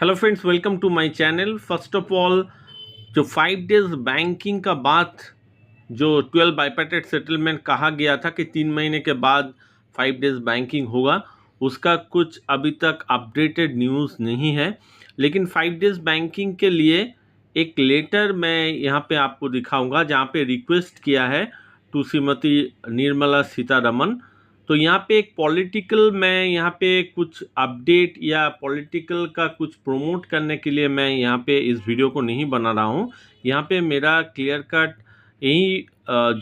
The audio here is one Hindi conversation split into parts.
Hello friends, welcome to my channel. First of all, जो 5 डेज बैंकिंग का बात, जो 12 बाइपेटेड सेटलमेंट कहा गया था कि 3 महीने के बाद 5 डेज बैंकिंग होगा, उसका कुछ अभी तक अपडेटेड न्यूज़ नहीं है। लेकिन 5 डेज बैंकिंग के लिए एक लेटर मैं यहाँ पे आपको दिखाऊंगा, जहाँ पे रिक्वेस्ट किया है टू श्रीमती निर्मला सीतारमन। तो यहाँ पे एक पॉलिटिकल, मैं यहाँ पे कुछ अपडेट या पॉलिटिकल का कुछ प्रमोट करने के लिए मैं यहाँ पे इस वीडियो को नहीं बना रहा हूँ। यहाँ पे मेरा क्लियर कट यही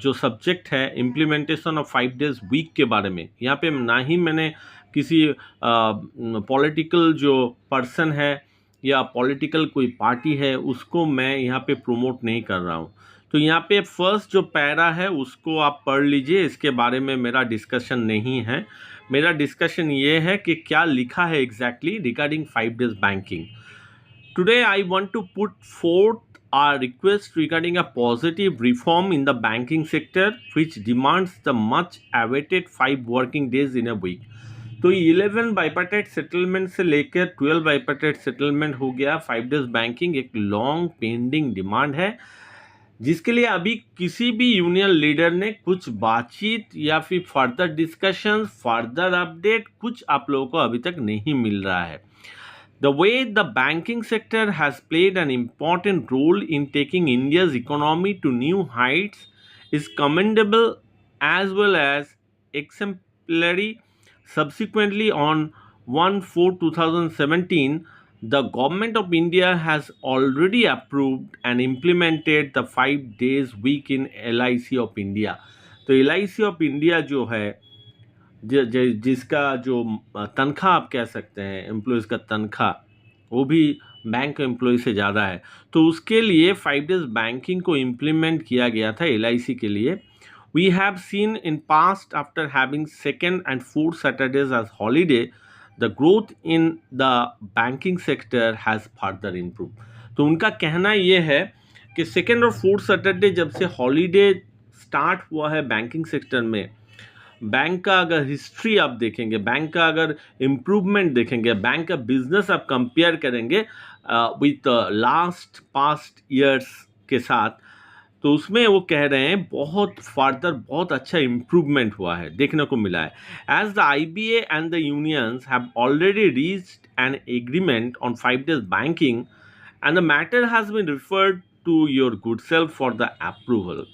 जो सब्जेक्ट है इम्प्लीमेंटेशन ऑफ 5 डेज वीक के बारे में, यहाँ पे ना ही मैंने किसी पॉलिटिकल जो पर्सन है या पॉलिटिकल कोई पार्टी है उसको मैं यहाँ पे प्रमोट नहीं कर रहा हूँ। तो यहाँ पे फर्स्ट जो पैरा है उसको आप पढ़ लीजिए, इसके बारे में मेरा डिस्कशन नहीं है। मेरा डिस्कशन ये है कि क्या लिखा है exactly regarding 5 days banking. Today I want to put forth our request regarding a positive reform in the banking sector which demands the much awaited 5 working days in a week। तो 11 बाइपेटेड सेटलमेंट से लेकर 12 बाइपेटेड सेटलमेंट हो गया। 5 डेज बैंकिंग एक लॉन्ग पेंडिंग डिमांड है, जिसके लिए अभी किसी भी यूनियन लीडर ने कुछ बातचीत या फिर फर्दर डिस्कशन, फर्दर अपडेट कुछ आप लोगों को अभी तक नहीं मिल रहा है। The way the banking sector has played an important role in taking India's economy to new heights is commendable as well as exemplary. Subsequently, on 1/4/2017, the Government of India has already approved and implemented the 5 days week in LIC of India। तो LIC of India जो है, जिसका जो तनख्वाह आप कह सकते हैं, एम्प्लॉयज़ का तनख्वाह, वो भी बैंक एम्प्लॉय से ज़्यादा है। तो उसके लिए 5 डेज बैंकिंग को इम्प्लीमेंट किया गया था LIC के लिए। We have seen in past after having second and fourth Saturdays as holiday, the growth in the banking sector has further improve. तो उनका कहना ये है कि सेकेंड और फोर्थ सैटरडे जब से हॉलीडे स्टार्ट हुआ है बैंकिंग सेक्टर में, बैंक का अगर हिस्ट्री आप देखेंगे, बैंक का अगर इम्प्रूवमेंट देखेंगे, बैंक का बिजनेस आप कंपेयर करेंगे विथ लास्ट पास्ट ईयर्स के साथ, तो उसमें वो कह रहे हैं बहुत फर्दर बहुत अच्छा इम्प्रूवमेंट हुआ है, देखने को मिला है। As the IBA and the unions have already reached an agreement on 5 days banking and the matter has been referred to your good self for the approval.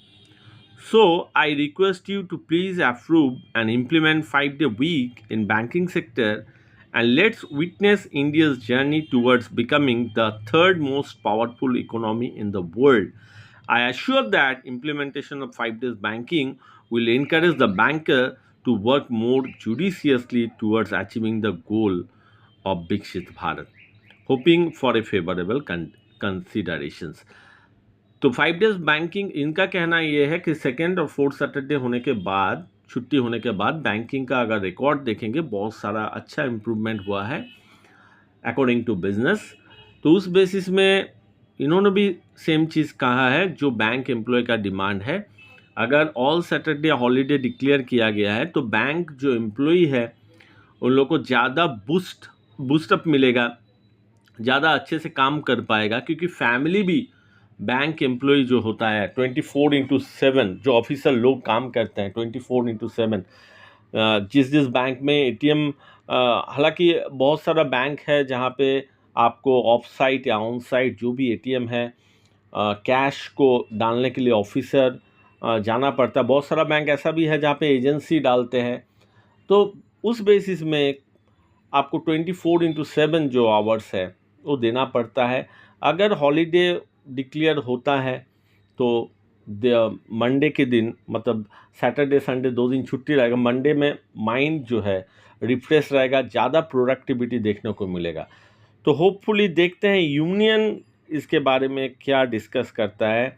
So, I request you to please approve and implement 5 day week in banking sector, and let's witness India's journey towards becoming the third most powerful economy in the world. I assure that implementation of 5 days banking will encourage the banker to work more judiciously towards achieving the goal of Viksit Bharat, hoping for a favorable considerations। तो 5 डेज बैंकिंग, इनका कहना यह है कि सेकेंड और फोर्थ सैटरडे होने के बाद, छुट्टी होने के बाद, बैंकिंग का अगर रिकॉर्ड देखेंगे बहुत सारा अच्छा इम्प्रूवमेंट हुआ है अकॉर्डिंग टू बिजनेस। तो उस बेसिस में इन्होंने भी सेम चीज़ कहा है जो बैंक एम्प्लॉय का डिमांड है। अगर ऑल सैटरडे हॉलीडे डिक्लेयर किया गया है तो बैंक जो एम्प्लॉय है उन लोग को ज़्यादा बूस्टअप मिलेगा, ज़्यादा अच्छे से काम कर पाएगा, क्योंकि फैमिली भी बैंक एम्प्लॉय जो होता है 24/7, जो ऑफिसर लोग काम करते हैं 24/7, जिस बैंक में ATM, हालांकि बहुत सारा बैंक है जहाँ पे आपको ऑफ साइट या ऑन साइट जो भी ATM है, कैश को डालने के लिए ऑफिसर जाना पड़ता है। बहुत सारा बैंक ऐसा भी है जहाँ पे एजेंसी डालते हैं। तो उस बेसिस में आपको 24/7 जो आवर्स है वो देना पड़ता है। अगर हॉलीडे डिक्लेयर होता है तो मंडे के दिन, मतलब सैटरडे संडे 2 दिन छुट्टी रहेगा, मंडे में माइंड जो है रिफ्रेश रहेगा, ज़्यादा प्रोडक्टिविटी देखने को मिलेगा। तो होपफुली देखते हैं यूनियन इसके बारे में क्या डिस्कस करता है,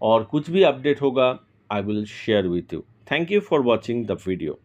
और कुछ भी अपडेट होगा I will share with you. Thank you for watching the video.